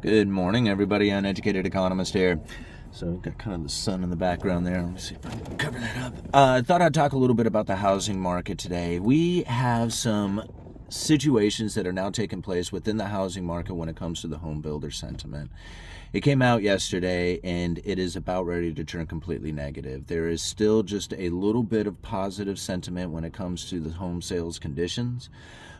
Good morning, everybody. Uneducated Economist here. So we've got kind of the sun in the background there. Let me see if I can cover that up. I thought I'd talk a little bit about the housing market today. We have some situations that are now taking place within the housing market when it comes to the home builder sentiment. It came out yesterday, and it is about ready to turn completely negative. There is still just a little bit of positive sentiment when it comes to the home sales conditions,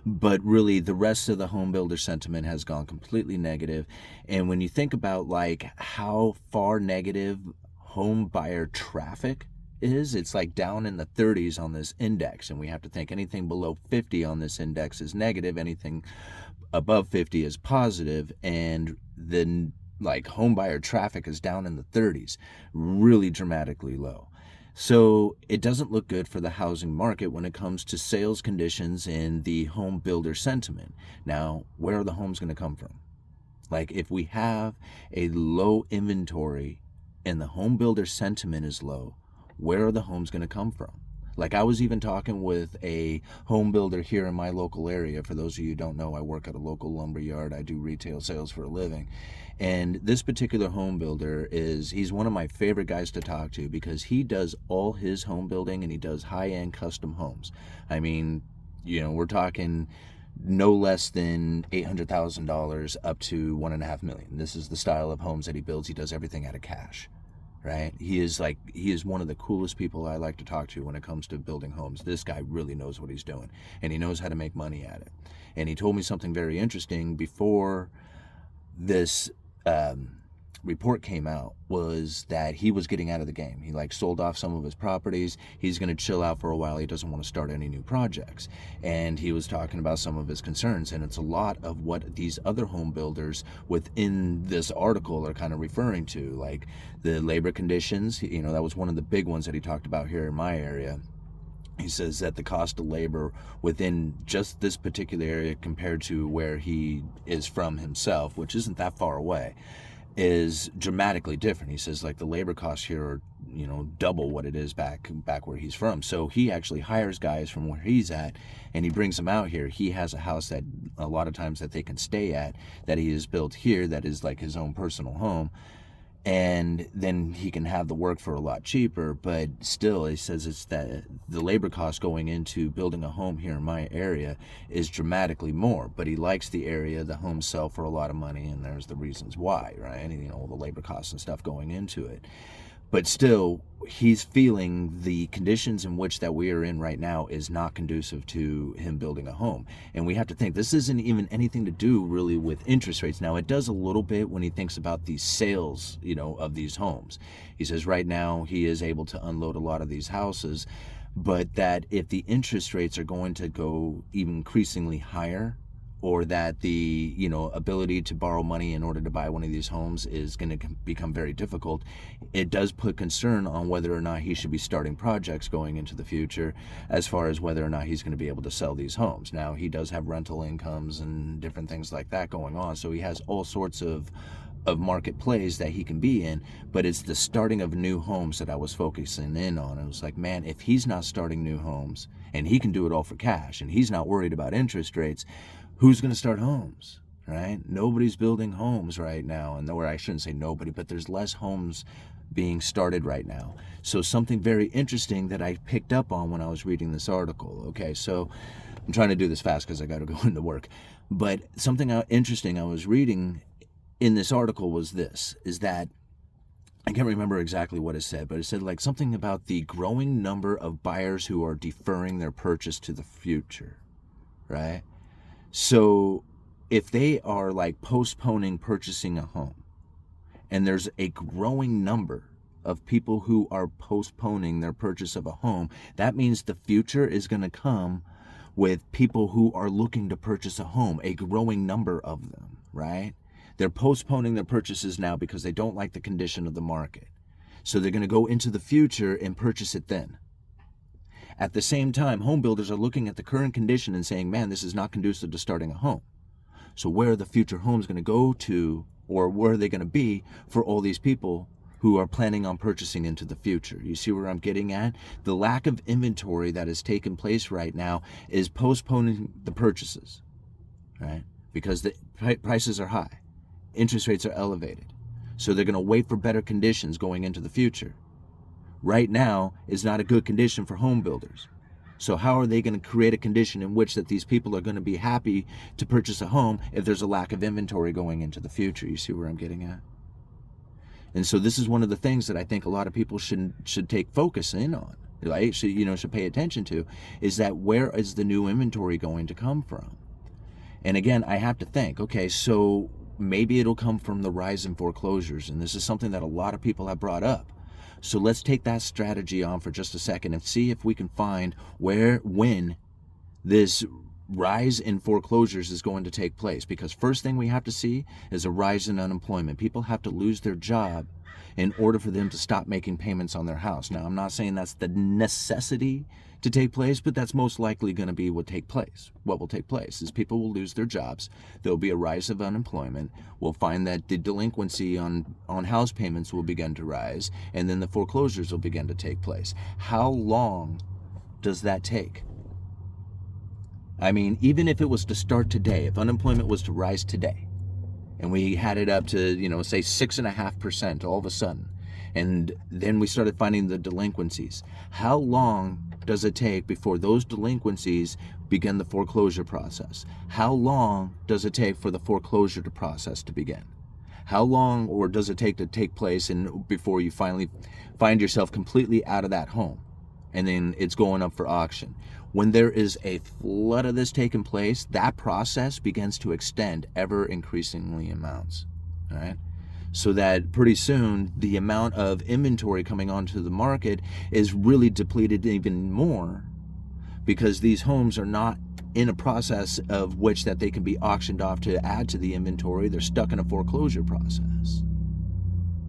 but really the rest of the home builder sentiment has gone completely negative. And when you think about like how far negative home buyer traffic is, it's like down in the 30s on this index, and we have to think anything below 50 on this index is negative, anything above 50 is positive, and then like home buyer traffic is down in the 30s, really dramatically low. So it doesn't look good for the housing market when it comes to sales conditions and the home builder sentiment. Now, where are the homes going to come from? Like if we have a low inventory and the home builder sentiment is low, where are the homes going to come from? Like I was even talking with a home builder here in my local area. For those of you who don't know, I work at a local lumber yard. I do retail sales for a living. And this particular home builder he's one of my favorite guys to talk to because he does all his home building and he does high-end custom homes. I mean, we're talking no less than $800,000 up to $1.5 million. This is the style of homes that he builds. He does everything out of cash. Right? He is one of the coolest people I like to talk to when it comes to building homes. This guy really knows what he's doing, and he knows how to make money at it. And he told me something very interesting before this report came out, was that he was getting out of the game. He sold off some of his properties. He's going to chill out for a while. He doesn't want to start any new projects. And he was talking about some of his concerns, and it's a lot of what these other home builders within this article are kind of referring to, like the labor conditions. That was one of the big ones that he talked about here in my area. He says that the cost of labor within just this particular area compared to where he is from himself, which isn't that far away, is dramatically different. He says like the labor costs here are, double what it is back where he's from. So he actually hires guys from where he's at and he brings them out here. He has a house that a lot of times that they can stay at, that he has built here, that is like his own personal home. And then he can have the work for a lot cheaper, but still he says it's that the labor cost going into building a home here in my area is dramatically more, but he likes the area. The homes sell for a lot of money, and there's the reasons why, right? And all the labor costs and stuff going into it. But still, he's feeling the conditions in which that we are in right now is not conducive to him building a home. And we have to think this isn't even anything to do really with interest rates. Now, it does a little bit when he thinks about the sales, of these homes. He says right now he is able to unload a lot of these houses, but that if the interest rates are going to go even increasingly higher, or that the ability to borrow money in order to buy one of these homes is going to become very difficult, it does put concern on whether or not he should be starting projects going into the future, as far as whether or not he's going to be able to sell these homes. Now, he does have rental incomes and different things like that going on, so he has all sorts of market plays that he can be in, but it's the starting of new homes that I was focusing in on. It was like, man, if he's not starting new homes and he can do it all for cash and he's not worried about interest rates, who's going to start homes, right? Nobody's building homes right now. And I shouldn't say nobody, but there's less homes being started right now. So something very interesting that I picked up on when I was reading this article. Okay, so I'm trying to do this fast because I got to go into work. But something interesting I was reading in this article was is that I can't remember exactly what it said, but it said like something about the growing number of buyers who are deferring their purchase to the future, right? So if they are like postponing purchasing a home, and there's a growing number of people who are postponing their purchase of a home, that means the future is going to come with people who are looking to purchase a home, a growing number of them, right? They're postponing their purchases now because they don't like the condition of the market. So they're going to go into the future and purchase it then. At the same time, home builders are looking at the current condition and saying, man, this is not conducive to starting a home. So where are the future homes going to go to, or where are they going to be for all these people who are planning on purchasing into the future? You see where I'm getting at? The lack of inventory that has taken place right now is postponing the purchases, right? Because the prices are high. interest rates are elevated. So they're going to wait for better conditions going into the future. Right now is not a good condition for home builders. So how are they going to create a condition in which that these people are going to be happy to purchase a home if there's a lack of inventory going into the future? You see where I'm getting at? And so this is one of the things that I think a lot of people should take focus in on, right? Should pay attention to, is that where is the new inventory going to come from? And again, I have to think, okay, so maybe it'll come from the rise in foreclosures, and this is something that a lot of people have brought up. So let's take that strategy on for just a second and see if we can find when this rise in foreclosures is going to take place. Because first thing we have to see is a rise in unemployment. People have to lose their job in order for them to stop making payments on their house. Now, I'm not saying that's the necessity to take place, but that's most likely going to be what will take place is people will lose their jobs. There'll be a rise of unemployment. We'll find that the delinquency on house payments will begin to rise, and then the foreclosures will begin to take place. How long does that take? I mean, even if it was to start today, if unemployment was to rise today, and we had it up to, say 6.5% all of a sudden, and then we started finding the delinquencies, how long does it take before those delinquencies begin the foreclosure process? How long does it take for the foreclosure process to begin? How long or does it take place and before you finally find yourself completely out of that home and then it's going up for auction? When there is a flood of this taking place, that process begins to extend ever increasingly amounts, all right? So that pretty soon the amount of inventory coming onto the market is really depleted even more, because these homes are not in a process of which that they can be auctioned off to add to the inventory. They're stuck in a foreclosure process.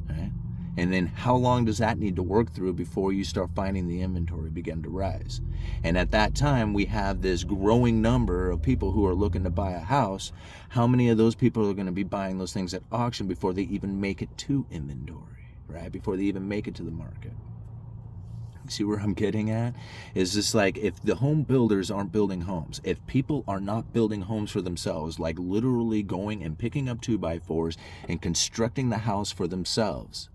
Right? And then how long does that need to work through before you start finding the inventory begin to rise? And at that time, we have this growing number of people who are looking to buy a house. How many of those people are going to be buying those things at auction before they even make it to inventory, right? Before they even make it to the market? See where I'm getting at? Is this like, if the home builders aren't building homes, if people are not building homes for themselves, like literally going and picking up 2x4s and constructing the house for themselves,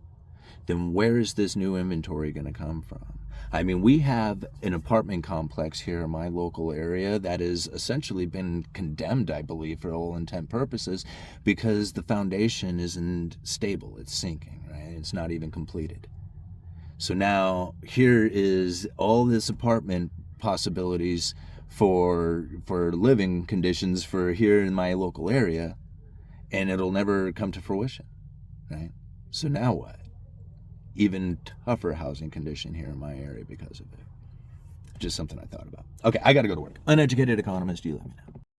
then where is this new inventory going to come from? I mean, we have an apartment complex here in my local area that has essentially been condemned, I believe, for all intent purposes, because the foundation isn't stable. It's sinking, right? It's not even completed. So now here is all this apartment possibilities for living conditions for here in my local area, and it'll never come to fruition, right? So now what? Even tougher housing condition here in my area because of it. Just something I thought about. Okay, I got to go to work. Uneducated Economist, you let me know.